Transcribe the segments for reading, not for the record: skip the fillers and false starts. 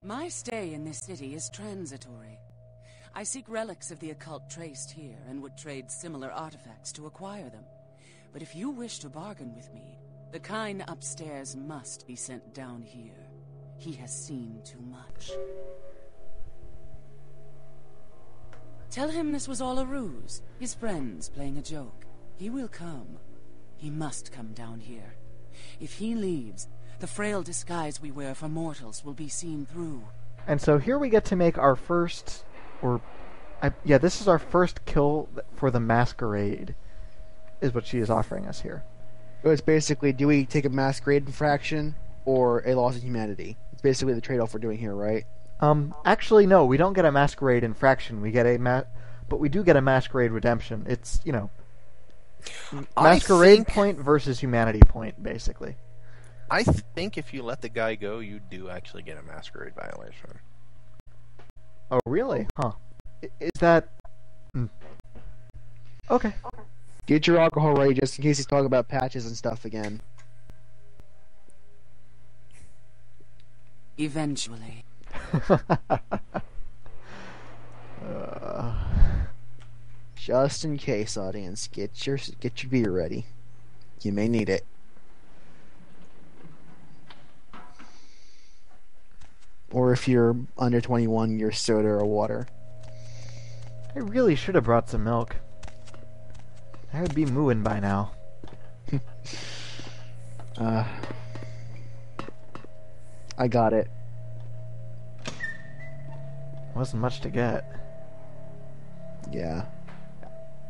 My stay in this city is transitory. I seek relics of the occult traced here and would trade similar artifacts to acquire them. But if you wish to bargain with me, the kind upstairs must be sent down here. He has seen too much. Tell him this was all a ruse, his friends playing a joke. He will come. He must come down here. If he leaves, the frail disguise we wear for mortals will be seen through. And so here we get to make our first, this is our first kill for the Masquerade, is what she is offering us here. So it's basically, do we take a Masquerade infraction or a loss of humanity? It's basically the trade-off we're doing here, right? Actually, no, we don't get a Masquerade infraction. We get but we do get a Masquerade redemption. It's, Masquerade point versus humanity point, basically. I think if you let the guy go, you do actually get a Masquerade violation. Oh, really? Huh. Is that... Okay. Get your alcohol ready just in case he's talking about patches and stuff again. Eventually. Just in case, audience, get your beer ready. You may need it. Or if you're under 21, your soda or water. I really should have brought some milk. I would be mooing by now. I got it. Wasn't much to get. Yeah.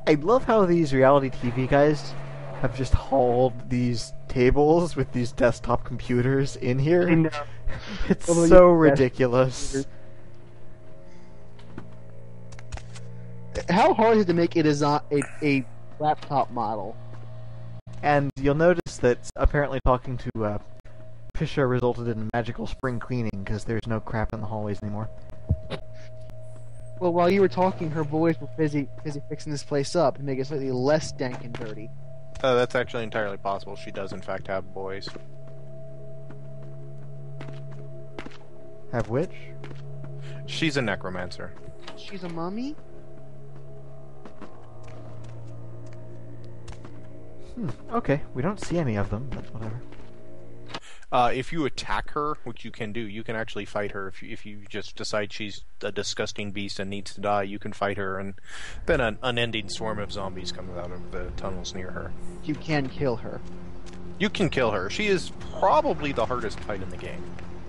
I love how these reality TV guys have just hauled these tables with these desktop computers in here. I know. It's so ridiculous. How hard is it to make it a laptop model? And you'll notice that apparently talking to Pisha resulted in magical spring cleaning because there's no crap in the hallways anymore. Well, while you were talking, her boys were busy fixing this place up to make it slightly less dank and dirty. That's actually entirely possible. She does, in fact, have boys. Have which? She's a necromancer. She's a mummy? Okay, we don't see any of them, but whatever. If you attack her, which you can do, you can actually fight her. If you just decide she's a disgusting beast and needs to die, you can fight her, and then an unending swarm of zombies comes out of the tunnels near her. You can kill her. You can kill her. She is probably the hardest fight in the game.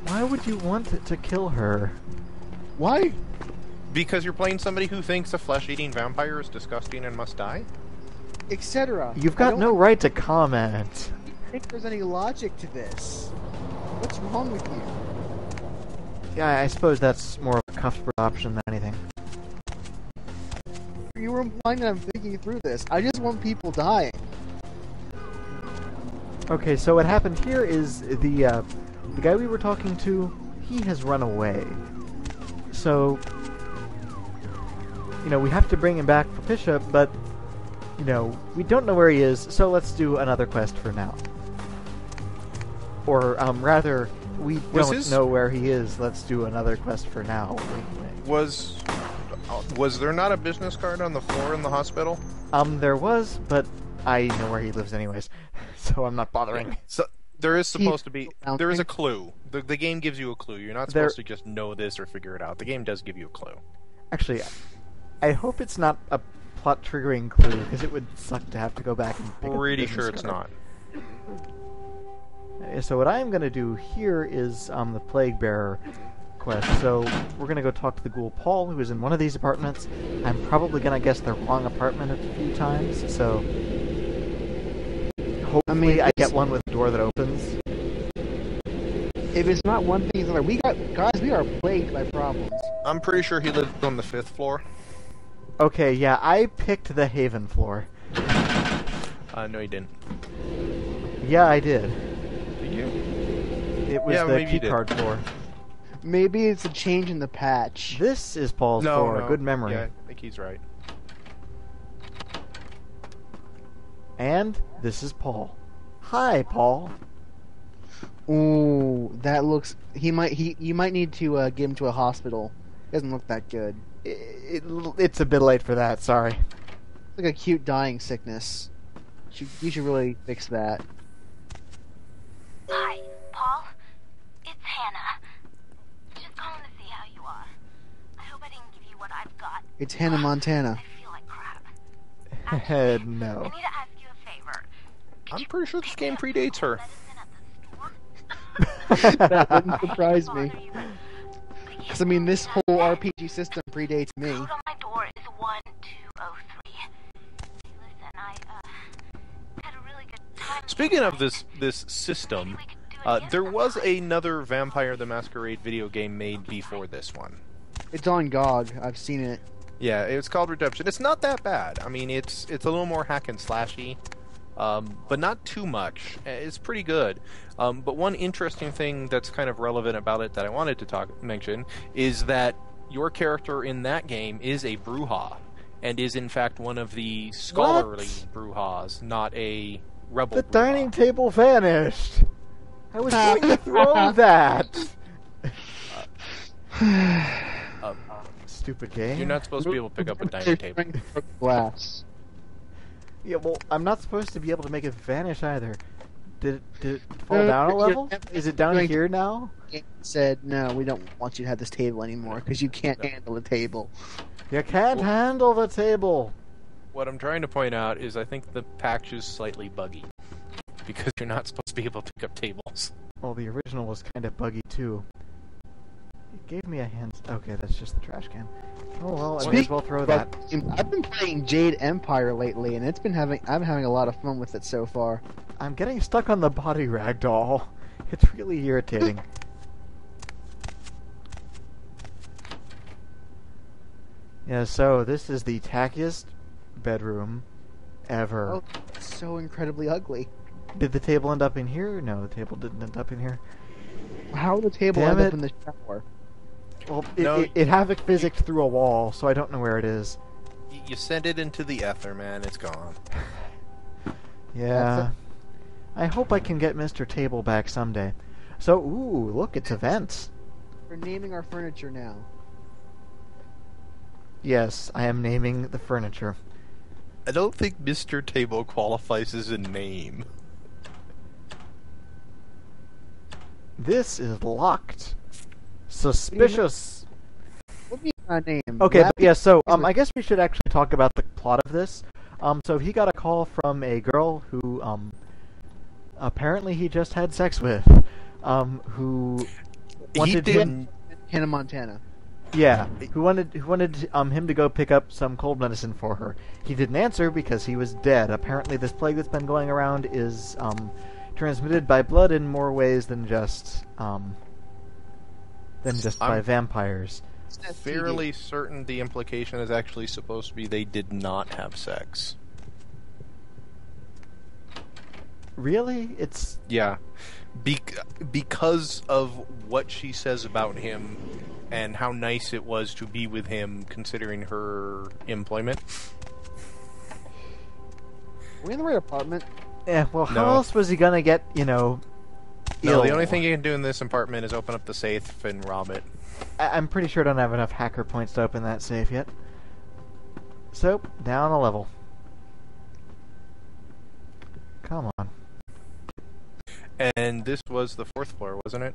Why would you want to kill her? Why? Because you're playing somebody who thinks a flesh-eating vampire is disgusting and must die? Exetera. You've got no right to comment. I don't think there's any logic to this. What's wrong with you? Yeah, I suppose that's more of a Cuthbert option than anything. You were implying that I'm thinking through this. I just want people dying. Okay, so what happened here is the guy we were talking to, he has run away. So, we have to bring him back for Pisha, but, we don't know where he is, so let's do another quest for now. Or, rather, we don't know where he is, let's do another quest for now. Was there not a business card on the floor in the hospital? There was, but I know where he lives anyways, so I'm not bothering. So there is supposed to be... There is a clue. The game gives you a clue. You're not supposed to just know this or figure it out. The game does give you a clue. Actually, I hope it's not a plot-triggering clue, because it would suck to have to go back and pick up the Pretty business sure it's card. not. So what I'm going to do here is the Plague Bearer quest. So we're going to go talk to the ghoul Paul, who is in one of these apartments. I'm probably going to guess the wrong apartment a few times, so hopefully I get one with a door that opens. If it's not one thing, it's another. Guys, we are plagued by problems. I'm pretty sure he lives on the 5th floor. Okay, yeah, I picked the Haven floor. No, he didn't. Yeah, I did. Did you? It was the key card floor. Maybe it's a change in the patch. This is Paul's floor. No. Good memory. Yeah, I think he's right. And this is Paul. Hi, Paul. Ooh, that looks. You might need to get him to a hospital. It doesn't look that good. It's a bit late for that. Sorry. It's like a cute dying sickness. You should really fix that. Hi, Paul. It's Hannah. Just calling to see how you are. I hope I didn't give you what I've got. It's Hannah Montana. I feel like crap. No. I need to ask you a favor. I'm pretty sure this game predates her. That wouldn't surprise me. Because, I mean, this whole RPG system predates me. The code on my door is 1203. Listen, I had a really good time. Speaking of this system, there was another Vampire the Masquerade video game made before this one. It's on GOG. I've seen it. Yeah, it's called Redemption. It's not that bad. I mean, it's a little more hack and slashy, but not too much. It's pretty good. But one interesting thing that's kind of relevant about it that I wanted to mention is that your character in that game is a Brujah, and is in fact one of the scholarly Brujahs, not a rebel. The Brujah. dining table vanished. I was going to throw that. Stupid game. You're not supposed to be able to pick up a dining table. Glass. Yeah, well, I'm not supposed to be able to make it vanish either. Did it fall down a level? Is it down here now? It said, no, we don't want you to have this table anymore because you can't handle the table. You can't handle the table. What I'm trying to point out is I think the patch is slightly buggy, because you're not supposed to be able to pick up tables. Well, the original was kind of buggy too. It gave me a hint. Okay, that's just the trash can. Oh well, I may as well throw that. I've been playing Jade Empire lately, and I'm having a lot of fun with it so far. I'm getting stuck on the body rag doll. It's really irritating. Yeah, so this is the tackiest bedroom ever. Oh, it's so incredibly ugly. Did the table end up in here? No, the table didn't end up in here. How did the table Damn end it. up in the shower? Well, No. it havoc physics through a wall, so I don't know where it is. You send it into the ether, man. It's gone. Yeah. I hope I can get Mr. Table back someday. So, ooh, look, it's events. We're naming our furniture now. Yes, I am naming the furniture. I don't think Mr. Table qualifies as a name. This is locked. Suspicious. What do you mean by name? Okay, Lab- but yeah, so I guess we should actually talk about the plot of this. So he got a call from a girl who apparently he just had sex with, who wanted him. Hannah Montana. Yeah, who wanted him to go pick up some cold medicine for her. He didn't answer because he was dead. Apparently, this plague that's been going around is transmitted by blood in more ways than just by vampires. Fairly certain the implication is actually supposed to be they did not have sex. Really? It's... Yeah. Because of what she says about him and how nice it was to be with him considering her employment. Are we in the right apartment? Yeah, well, how No. else was he gonna get, No, ill? the only thing you can do in this apartment is open up the safe and rob it. I'm pretty sure I don't have enough hacker points to open that safe yet. So, down a level. Come on. And this was the 4th floor, wasn't it?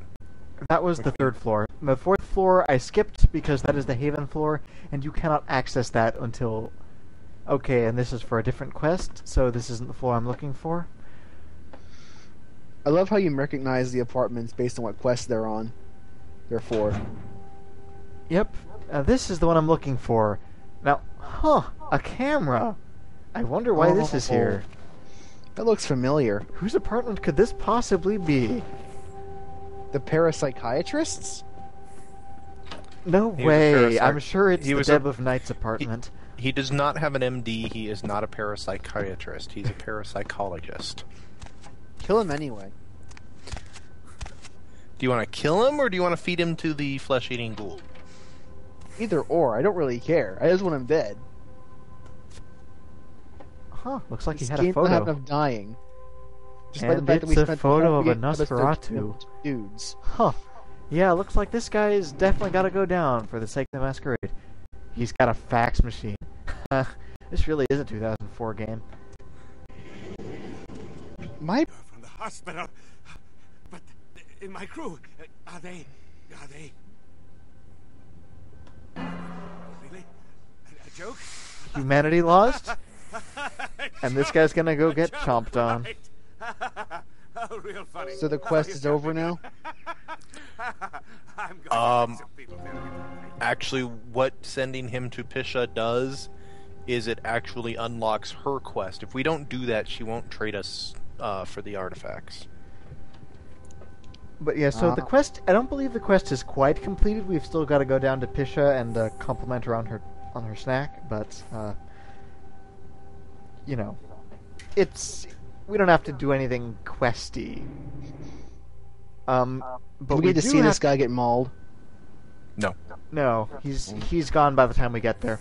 That was the 3rd floor. The 4th floor I skipped because that is the Haven floor, and you cannot access that until... Okay, and this is for a different quest, so this isn't the floor I'm looking for. I love how you recognize the apartments based on what quest they're on. They're for. Yep, this is the one I'm looking for. Now, a camera! I wonder why this is here. That looks familiar. Whose apartment could this possibly be? The parapsychiatrists? No He was a way. I'm parapsych- sure it's he the was Deb a- of Night's apartment. He does not have an MD. He is not a parapsychiatrist. He's a parapsychologist. Kill him anyway. Do you want to kill him, or do you want to feed him to the flesh-eating ghoul? Either or. I don't really care. I just want him dead. Huh, looks like he This had a game doesn't have photo. enough dying. Despite And the fact that we it's a spent photo of a episode Nosferatu. with dudes. Huh. Yeah, looks like this guy's definitely got to go down for the sake of the Masquerade. He's got a fax machine. This really is a 2004 game. My From the hospital. But in my crew, are they... Really? A joke? Humanity lost? And this guy's gonna go get chomped on. Oh, real funny. So the quest is over now? I'm going to get some people there. Actually, what sending him to Pisha does is it actually unlocks her quest. If we don't do that, she won't trade us for the artifacts. But yeah, so the quest, I don't believe the quest is quite completed. We've still got to go down to Pisha and compliment her on her snack, but you know, we don't have to do anything questy. But we get to see this guy get mauled. No. No, he's gone by the time we get there.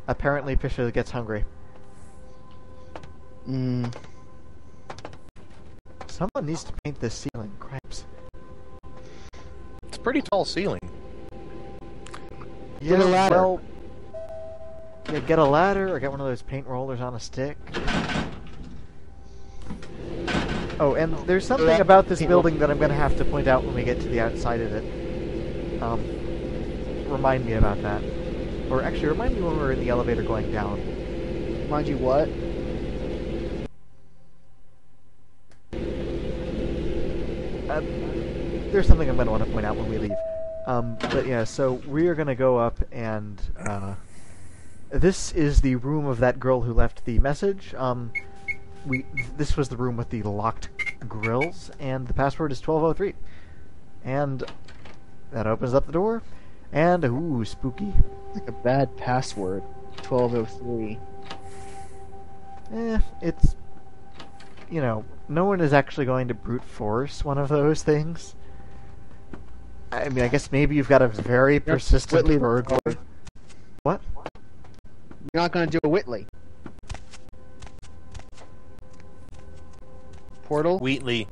Apparently, Pisha gets hungry. Someone needs to paint this ceiling. Cripes. It's a pretty tall ceiling. Yeah, Get a ladder. well, yeah, get a ladder or get one of those paint rollers on a stick. Oh, and there's something about this building that I'm going to have to point out when we get to the outside of it. Remind me about that. Or actually, remind me when we're in the elevator going down. Mind you, what? There's something I'm going to want to point out when we leave. But yeah, so we are going to go up and... this is the room of that girl who left the message. This was the room with the locked grills, and the password is 1203. And that opens up the door, and ooh, spooky. Like a bad password. 1203. It's... You know, no one is actually going to brute force one of those things. I mean, I guess maybe you've got a very persistent Whitley. burglar. What? You're not going to do a Whitley. Portal? Wheatley,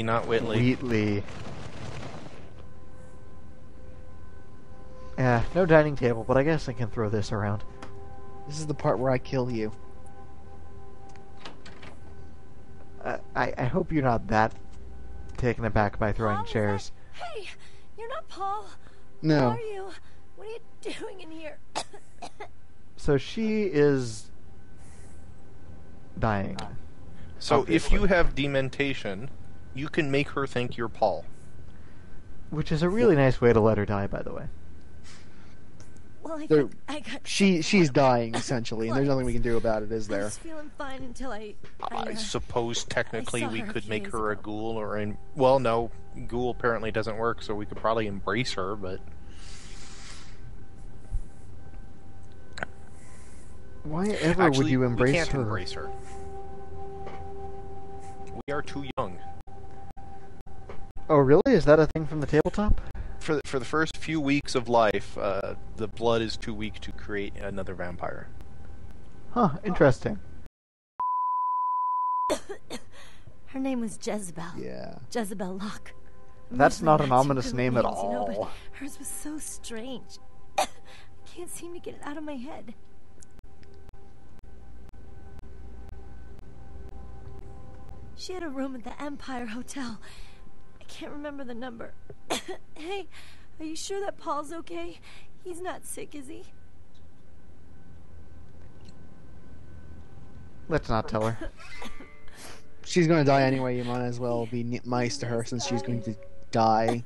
not Whitley. Wheatley. Yeah, no dining table, but I guess I can throw this around. This is the part where I kill you. I hope you're not that taken aback by throwing Paul, chairs. Hey, you're not Paul. No. Who are you? What are you doing in here? So she is dying. So Obviously. if you have dementation, you can make her think you're Paul. Which is a really nice way to let her die, by the way. Well, There- I got She's dying, essentially, and there's nothing we can do about it, is I there? was feeling fine until I suppose technically I saw we her a could few make days her a ago. ghoul, or well, no, ghoul apparently doesn't work, so we could probably embrace her, but Why ever actually, would you we embrace can't her? embrace her. We are too young. Oh, really? Is that a thing from the tabletop? For the first few weeks of life, the blood is too weak to create another vampire. Huh, interesting. Her name was Jezebel. Yeah. Jezebel Locke. That's Usually not an too ominous good name at names, you know, all. but hers was so strange. I can't seem to get it out of my head. She had a room at the Empire Hotel. I can't remember the number. Hey, are you sure that Paul's okay? He's not sick, is he? Let's not tell her. She's going to die anyway, you might as well be nice to her since she's going to die.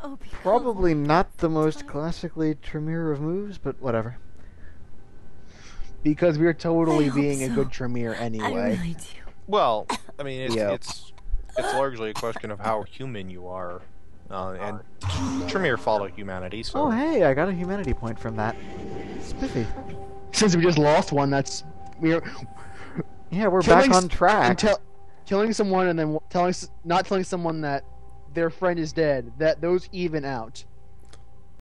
Oh, be Probably not the most classically Tremere of moves, but whatever. Because we're totally I hope being a so. good Tremere I anyway. really do. Well, I mean, it's Yeah. it's largely a question of how human you are, and Tremere follow humanity. So Oh, hey, I got a humanity point from that. Spiffy. Since we just lost one, we're Yeah, we're back Killing on track. killing someone and then not telling someone that their friend is dead. Those even out.